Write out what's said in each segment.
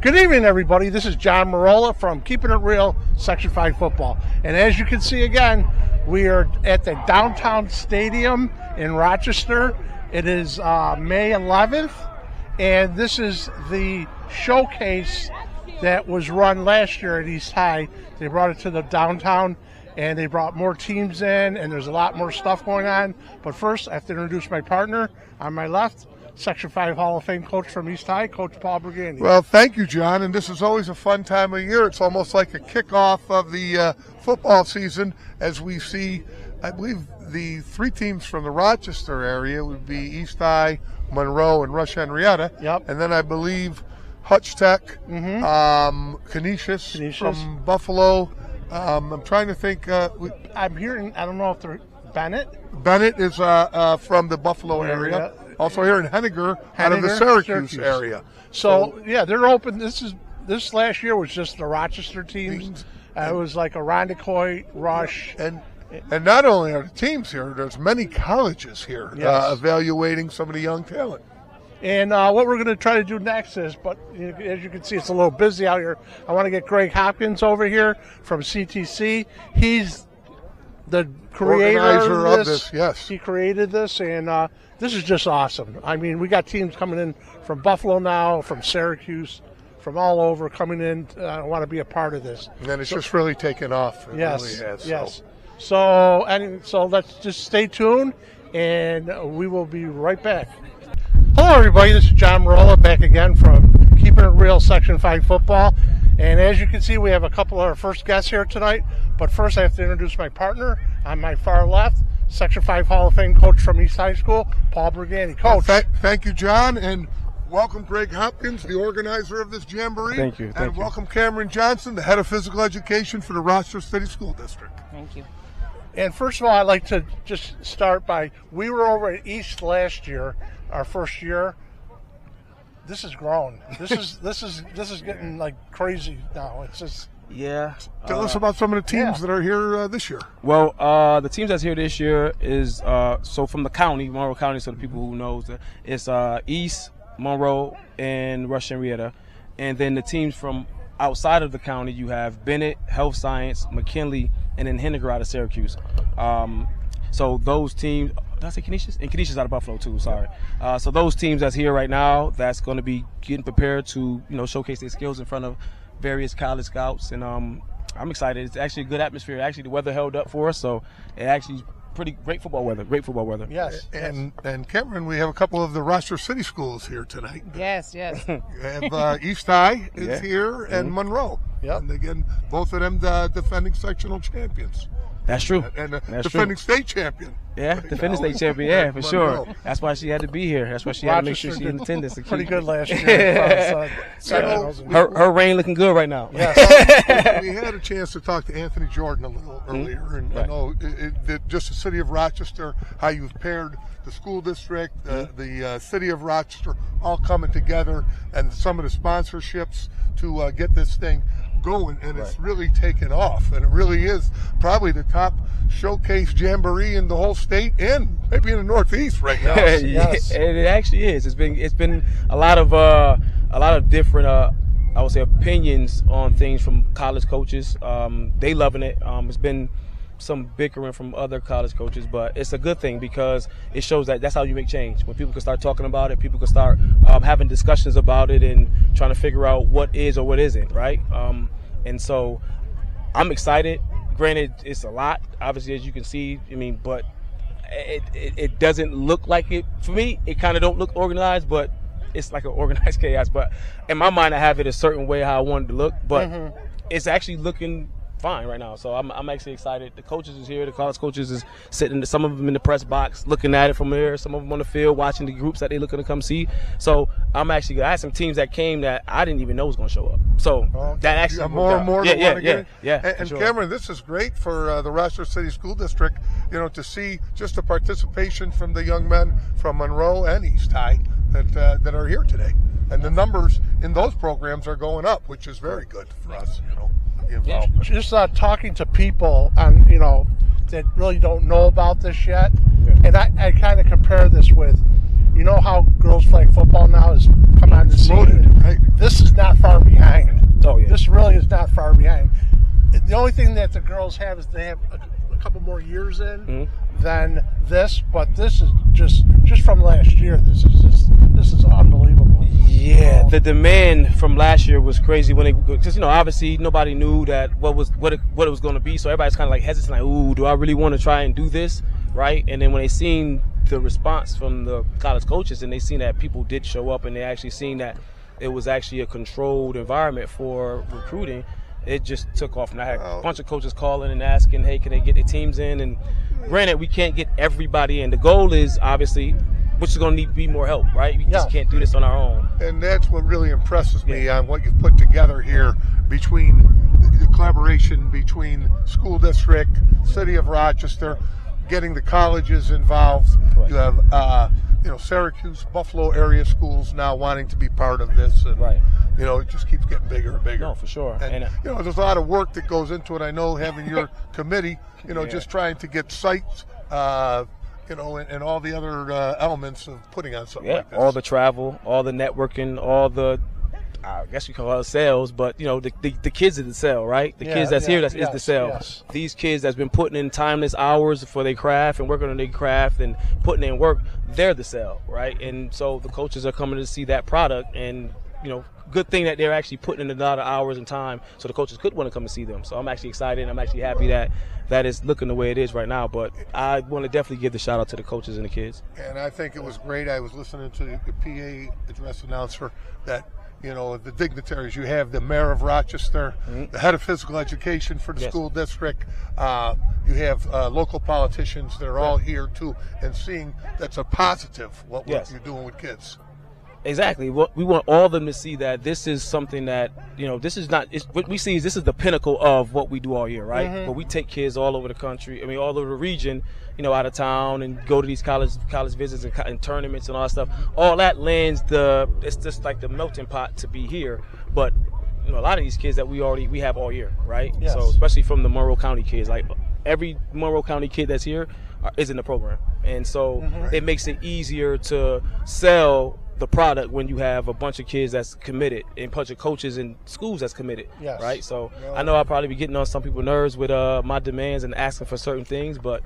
Good evening, everybody. This is John Marola from Keeping It Real, Section 5 Football. And as you can see again, we are at the downtown stadium in Rochester. It is May 11th, and this is the showcase that was run last year at East High. They brought it to the downtown, and they brought more teams in, and there's a lot more stuff going on. But first, I have to introduce my partner on my left, Section 5 Hall of Fame coach from East High, Coach Paul Brigani. Well, thank you, John, and this is always a fun time of year. It's almost like a kickoff of the football season as we see, I believe, the three teams from the Rochester area would be East High, Monroe, and Rush Henrietta. Yep. And then I believe Hutch Tech, Canisius from Buffalo. I'm trying to think. I'm hearing, I don't know if they're Bennett. Bennett is from the Buffalo area. Also here in Henniger, out of the Syracuse area. So yeah, they're open. This last year was just the Rochester teams. It was like Irondequoit, Rush, and not only are the teams here, there's many colleges here evaluating some of the young talent. And what we're going to try to do next is, but as you can see, it's a little busy out here. I want to get Greg Hopkins over here from C.T.C. He's the creator of this. Yes. He created this, and this is just awesome. I mean, we got teams coming in from Buffalo now, from Syracuse, from all over coming in. Want to be a part of this. And it's just really taken off. It yes, really has, yes. So let's just stay tuned, and we will be right back. Hello, everybody. This is John Marola back again from Keeping It Real Section 5 Football. And as you can see, we have a couple of our first guests here tonight. But first, I have to introduce my partner on my far left, Section 5 Hall of Fame coach from East High School, Paul Brigani. Coach. Thank you, John, and welcome Greg Hopkins, the organizer of this jamboree. Thank you. And welcome Cameron Johnson, the head of physical education for the Rochester City School District. Thank you. And first of all, I'd like to just start by, we were over at East last year, our first year. This has grown. This is getting like crazy now. It's just Tell us about some of the teams that are here this year. Well, the teams that's here this year is so from the county, Monroe County. So the people who knows it's East, Monroe, and Rush Henrietta, and then the teams from outside of the county you have Bennett, Health Science, McKinley, and then Henniger out of Syracuse. So those teams. Did I say Canisius? And Canisius out of Buffalo too. Sorry. So those teams that's here right now, that's going to be getting prepared to showcase their skills in front of various college scouts, and I'm excited. It's actually a good atmosphere. Actually, the weather held up for us, so it actually is pretty great football weather. Great football weather. Yes. And Cameron, we have a couple of the Rochester City schools here tonight. Yes. We have East High is here and Monroe. Yep. And again, both of them the defending sectional champions. That's true. And That's defending true. state champion. Yeah, defending state champion. Yeah, for sure. That's why she had to be here. That's why she had to make sure she's in attendance. Pretty good last year. Her reign looking good right now. Yes. We had a chance to talk to Anthony Jordan a little earlier, and I know just the city of Rochester, how you've paired the school district, the city of Rochester, all coming together, and some of the sponsorships to get this thing going, and it's really taken off, and it really is probably the top showcase jamboree in the whole state and maybe in the Northeast right now. Yes, it actually is. It's been a lot of different I would say opinions on things from college coaches. They loving it. It's been some bickering from other college coaches, but it's a good thing because it shows that that's how you make change. When people can start talking about it, people can start having discussions about it and trying to figure out what is or what isn't, right? And so I'm excited. Granted, it's a lot, obviously, as you can see. I mean, but it doesn't look like it. For me, it kind of don't look organized, but it's like an organized chaos. But in my mind, I have it a certain way how I want it to look, but it's actually looking fine right now. So I'm actually excited. The coaches is here. The college coaches is sitting, some of them in the press box looking at it from here, some of them on the field watching the groups that they looking to come see. So I had some teams that came that I didn't even know was going to show up. So that actually more and more. Yeah. And Cameron, this is great for the Rochester City School District, to see just the participation from the young men from Monroe and East High that are here today. And the numbers in those programs are going up, which is very good for us, Just talking to people on, that really don't know about this yet, and I kind of compare this with, how girls flag football now has come on the scene. Right. This is not far behind. The only thing that the girls have is they have a couple more years in than this, but this is just from last year. This is unbelievable. Yeah, the demand from last year was crazy because obviously nobody knew that what it was going to be, so everybody's kind of like hesitant, like, ooh, do I really want to try and do this, right? And then when they seen the response from the college coaches and they seen that people did show up and they actually seen that it was actually a controlled environment for recruiting, it just took off. And I had a bunch of coaches calling and asking, hey, can they get their teams in? And granted, we can't get everybody in. The goal is obviously, which is going to need to be more help, right? We just can't do this on our own. And that's what really impresses me on what you've put together here between the collaboration between school district, city of Rochester, getting the colleges involved. Right. You have Syracuse, Buffalo area schools now wanting to be part of this, and it just keeps getting bigger and bigger. No, for sure. And there's a lot of work that goes into it. I know having your committee, just trying to get sites, and all the other elements of putting on something like this. All the travel, all the networking, all the, I guess you call it sales, but the kids are the sell, right? The kids that's here, is the sell. Yes. These kids that's been putting in timeless hours for their craft and working on their craft and putting in work, they're the sell, right? And so the coaches are coming to see that product, and good thing that they're actually putting in a lot of hours and time, so the coaches could want to come and see them. So I'm actually excited, and I'm actually happy that is looking the way it is right now. But I want to definitely give the shout out to the coaches and the kids. And I think it was great. I was listening to the PA address announcer that the dignitaries. You have the mayor of Rochester, the head of physical education for the school district. You have local politicians that are all here too, and seeing that's a positive what you're doing with kids. Exactly. We want all of them to see that this is something that, this is not, what we see is this is the pinnacle of what we do all year, right? But we take kids all over the country, all over the region, out of town, and go to these college visits and tournaments and all that stuff. All that lends it's just like the melting pot to be here. But, a lot of these kids that we have all year, right? Yes. So especially from the Monroe County kids, like every Monroe County kid that's here is in the program. And so it makes it easier to sell the product when you have a bunch of kids that's committed and a bunch of coaches and schools that's committed, right? So I know I'll probably be getting on some people's nerves with my demands and asking for certain things, but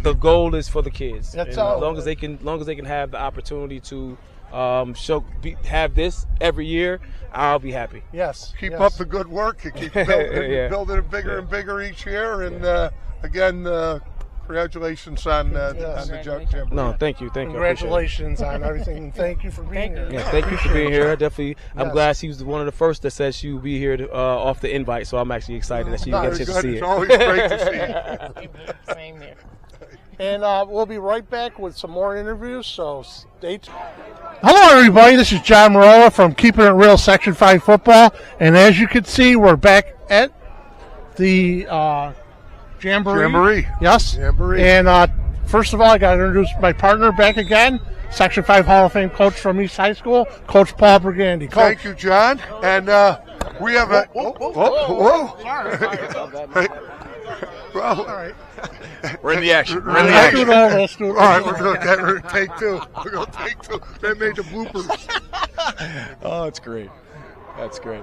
the goal is for the kids. As long as they can have the opportunity to have this every year, I'll be happy. Yes. Keep up the good work. You keep building it bigger and bigger each year. And again, congratulations on the Jamboree. No, thank you. Congratulations on everything, and thank you for being here. Yeah, thank you for being here. I'm glad she was one of the first that said she would be here off the invite, so I'm actually excited that she gets to see it. It's always great to see you. Same here. And we'll be right back with some more interviews, so stay tuned. Hello, everybody. This is John Marola from Keeping It Real Section 5 Football. And as you can see, we're back at the Jamboree. Yes. Jamboree. And first of all, I got to introduce my partner back again, Section 5 Hall of Fame coach from East High School, Coach Paul Brigandy. Coach. Thank you, John. And we have a... Whoa. Sorry. Well, all right. We're in the action. Let's do it. All right, we're going to take two. They made the bloopers. Oh, that's great. That's great.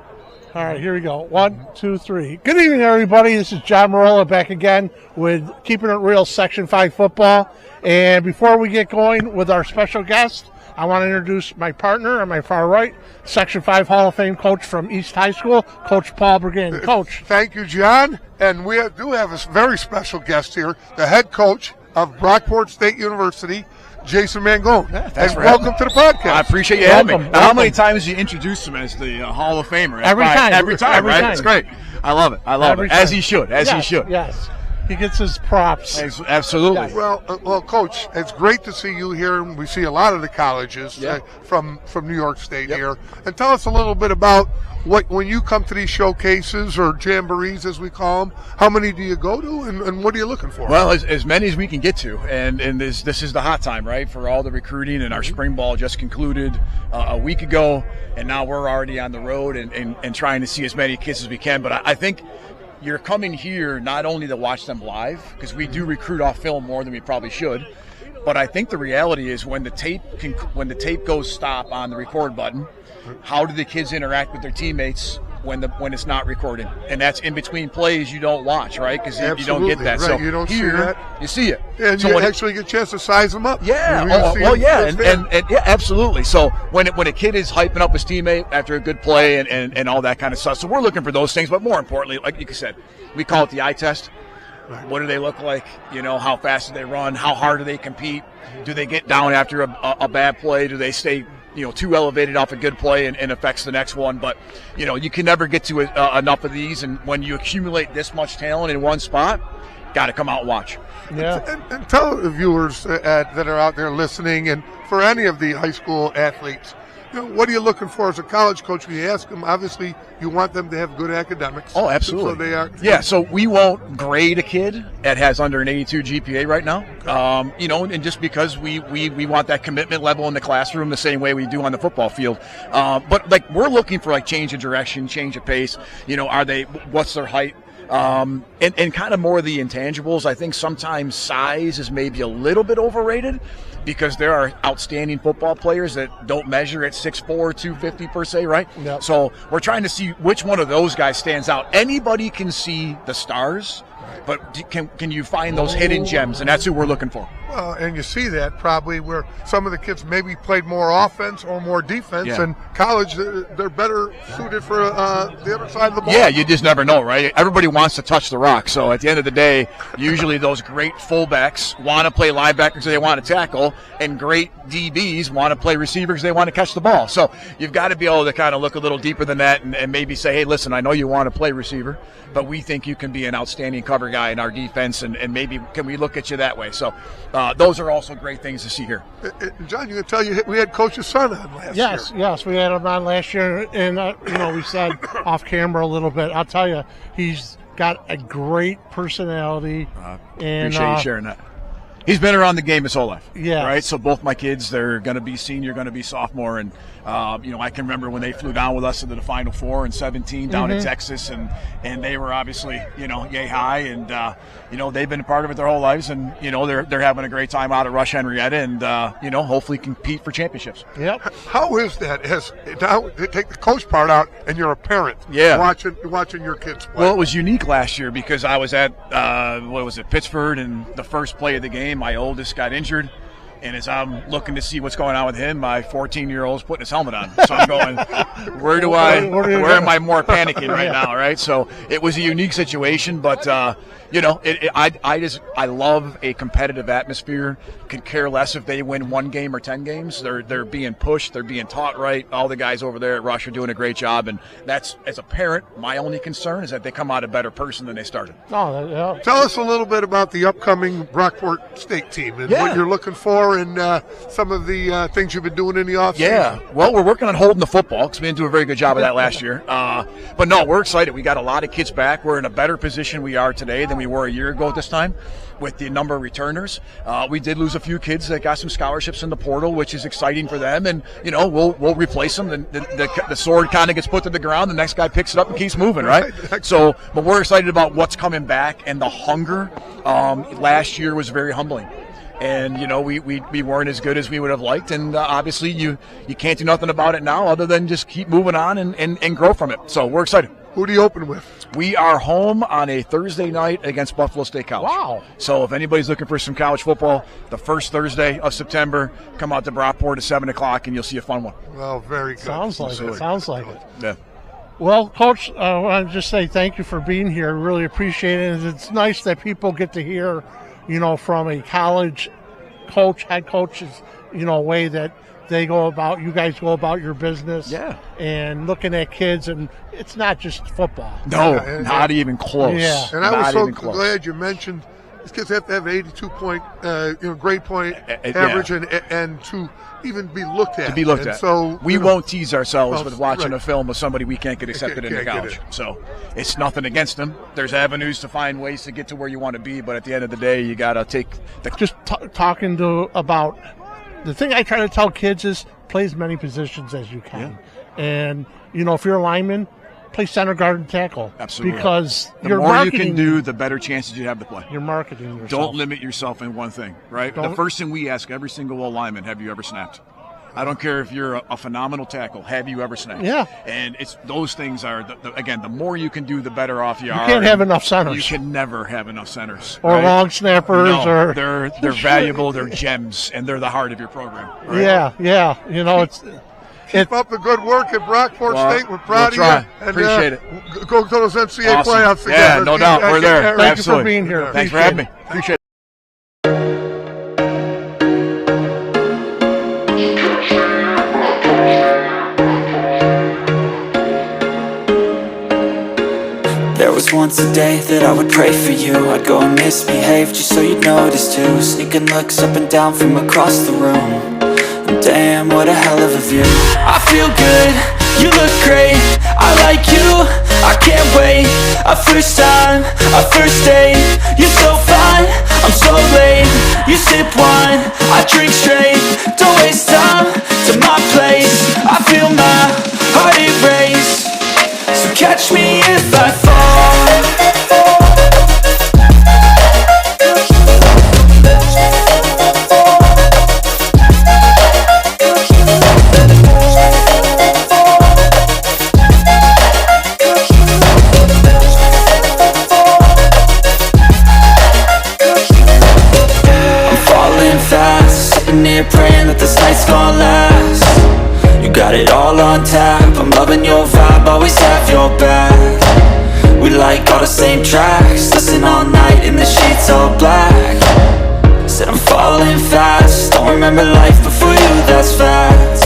All right, here we go. 1, 2, 3. Good evening, everybody. This is John Marola back again with Keeping It Real Section 5 Football. And before we get going with our special guest, I want to introduce my partner on my far right, Section 5 Hall of Fame coach from East High School, Coach Paul Brigandy. Coach. Thank you, John. And we do have a very special guest here, the head coach of Brockport State University, Jason Mangone. Thanks for welcome to the podcast. I appreciate you having me. Welcome. Now, how many times do you introduce him as the Hall of Famer? Every time. Every time, right? It's great. I love it. Every As time. he should. He should. Yes. He gets his props. Absolutely. Yes. Well, Coach, it's great to see you here. We see a lot of the colleges from New York State here. And tell us a little bit about when you come to these showcases or jamborees, as we call them, how many do you go to and what are you looking for? Well, as many as we can get to. And this is the hot time, right, for all the recruiting. And our spring ball just concluded a week ago. And now we're already on the road and trying to see as many kids as we can. But I think you're coming here not only to watch them live, because we do recruit off film more than we probably should, but I think the reality is when the tape goes stop on the record button, how do the kids interact with their teammates when it's not recording, and that's in between plays you don't watch, right? Because you don't get that. Right. So you don't here, see that. You see it, and so you actually get a chance to size them up. Yeah, and yeah, absolutely. So when a kid is hyping up his teammate after a good play and all that kind of stuff, so we're looking for those things. But more importantly, like you said, we call it the eye test. Right. What do they look like? How fast do they run? How hard do they compete? Do they get down after a bad play? Do they stay too elevated off a good play and affects the next one? But you can never get to enough of these, and when you accumulate this much talent in one spot, got to come out and watch. Yeah. And tell the viewers that are out there listening, and for any of the high school athletes, what are you looking for as a college coach? When you ask them, obviously you want them to have good academics. Oh, absolutely. So they are. Yeah, so we won't grade a kid that has under an 82 GPA right now. And just because we want that commitment level in the classroom the same way we do on the football field. But we're looking for change of direction, change of pace. What's their height? And kind of more of the intangibles. I think sometimes size is maybe a little bit overrated, because there are outstanding football players that don't measure at 6'4", 250 per se, right? Yep. So we're trying to see which one of those guys stands out. Anybody can see the stars, but can you find those hidden gems? And that's who we're looking for. Well, and you see that probably where some of the kids maybe played more offense or more defense, and college, they're better suited for the other side of the ball. Yeah, you just never know, right? Everybody wants to touch the rock. So at the end of the day, usually those great fullbacks want to play linebackers they want to tackle, and great DBs want to play receivers they want to catch the ball. So you've got to be able to kind of look a little deeper than that and maybe say, hey, listen, I know you want to play receiver, but we think you can be an outstanding cover guy in our defense, and maybe can we look at you that way? So those are also great things to see here. John, you can tell we had Coach's son on last year. Yes, we had him on last year, and we said off camera a little bit. I'll tell you, he's got a great personality. And appreciate you sharing that. He's been around the game his whole life. Yeah. Right. So both my kids, they're going to be senior, going to be sophomore, and I can remember when they flew down with us to the Final Four in 2017 down in Texas, and they were obviously yay high, and they've been a part of it their whole lives, and they're having a great time out at Rush Henrietta, and hopefully compete for championships. Yep. How is that? Now take the coach part out, and you're a parent. Yeah. Watching your kids play. Well, it was unique last year because I was at Pittsford, and the first play of the game, my oldest got injured. And as I'm looking to see what's going on with him, my 14-year-old's putting his helmet on. So I'm going, where am I more panicking right now, right? So it was a unique situation, but I love a competitive atmosphere. Could care less if they win 1 game or 10 games. They're being pushed, they're being taught right. All the guys over there at Rush are doing a great job, and that's, as a parent, my only concern is that they come out a better person than they started. Oh, Tell us a little bit about the upcoming Brockport State team and what you're looking for, and some of the things you've been doing in the offseason. Yeah, well, we're working on holding the football because we didn't do a very good job of that last year. But no, we're excited. We got a lot of kids back. We're in a better position we are today than we were a year ago at this time with the number of returners. We did lose a few kids that got some scholarships in the portal, which is exciting for them, and we'll replace them. The sword kind of gets put to the ground, the next guy picks it up and keeps moving, right? So, but we're excited about what's coming back, and the hunger last year was very humbling. And we weren't as good as we would have liked, and obviously you can't do nothing about it now other than just keep moving on and grow from it. So we're excited. Who do you open with? We are home on a Thursday night against Buffalo State College. Wow. So if anybody's looking for some college football, the first Thursday of September, come out to Brockport at 7 o'clock and you'll see a fun one. Well, very good. Sounds like it. Yeah. Well, Coach, I want to just say thank you for being here. I really appreciate it. It's nice that people get to hear, from a college coach, head coach's, way that you guys go about your business. Yeah. And looking at kids, and it's not just football. No, not even close. Yeah. And I was so glad you mentioned these kids have to have 82-point, grade point average, and to even be looked at. To be looked at. So we won't tease ourselves with watching a film of somebody we can't get accepted into college. So it's nothing against them. There's avenues to find ways to get to where you want to be, but at the end of the day, you got to take the. Just talking about the thing I try to tell kids is play as many positions as you can, and if you're a lineman, play center, guard, and tackle. Absolutely. Because the more you can do, the better chances you have to play. You're marketing yourself. Don't limit yourself in one thing, right? The first thing we ask every single lineman, have you ever snapped? I don't care if you're a phenomenal tackle. Have you ever snapped? Yeah. And it's those things are again, the more you can do, the better off you are. You can't have enough centers. You can never have enough centers. Or right? long snappers. No, or they're valuable. They're gems, and they're the heart of your program. Right? Yeah. You know, Keep up the good work at Brockport State. We're proud of you. And, appreciate it. Go to those NCAA Awesome. playoffs Yeah, together. no doubt. We're there. Thank Absolutely. you for being here. Thanks for having me. Appreciate it. There was once a day that I would pray for you. I'd go and misbehave just so you'd notice too. Sneaking looks up and down from across the room. And damn, what a hell of a view. I feel good, you look great, I like you, I can't wait. A first time, a first date. You're so fine, I'm so late. You sip wine, I drink straight. Don't waste time to my place. I feel my heart erase. So catch me if I fall. I'm falling fast, sitting here praying that this night's gonna last. You got it all on tap, I'm loving your vibe, always have your back. We like all the same tracks, listen all night in the sheets all black. Said I'm falling fast, don't remember life before you, that's fact.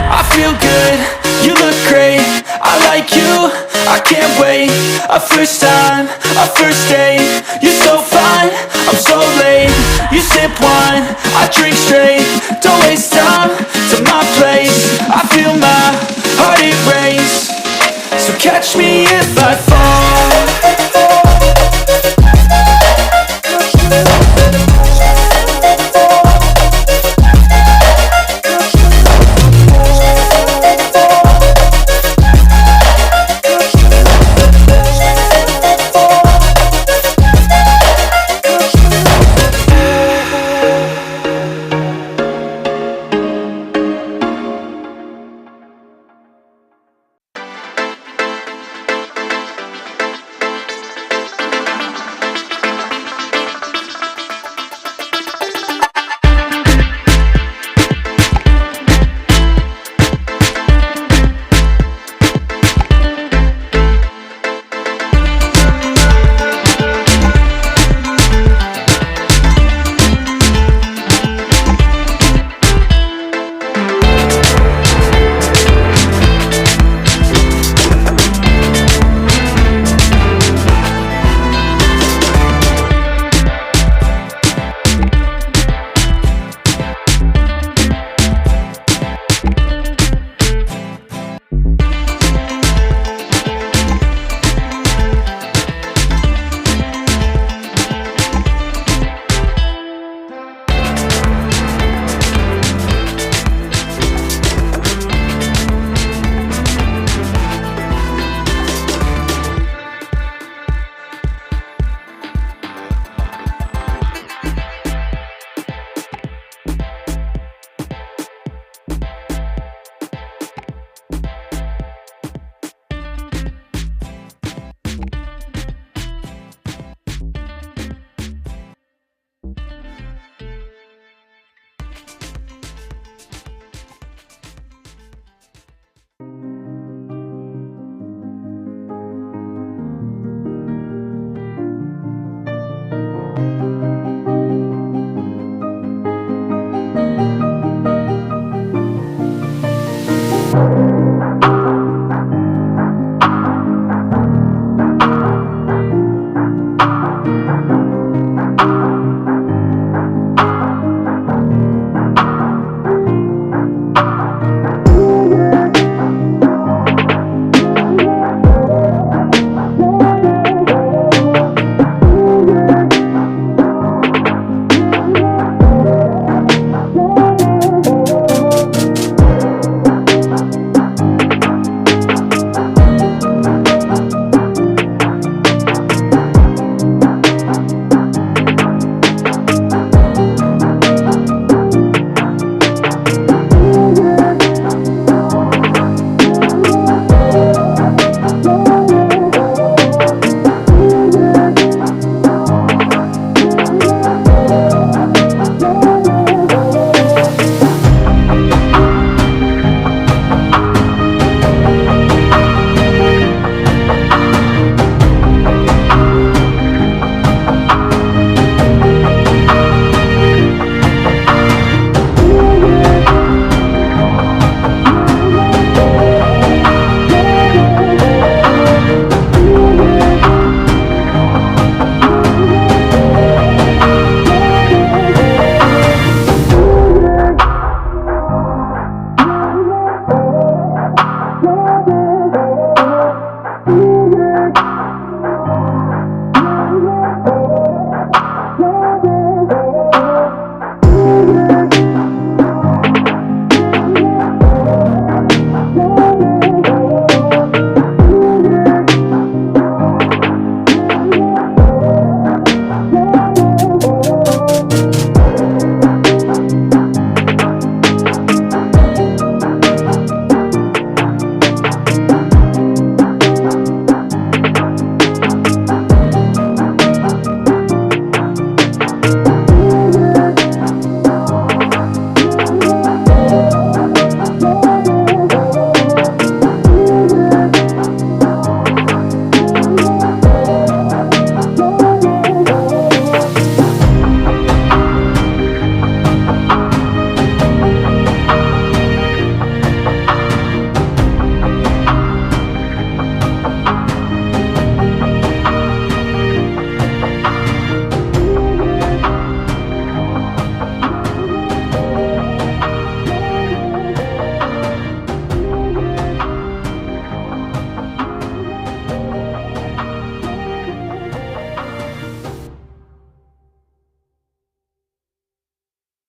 I feel good, you look great, I like you, I can't wait. A first time, a first date. You're so fine, I'm so late. You sip wine, I drink straight. Don't waste time to my place. I feel my heart erase. So catch me if I fall.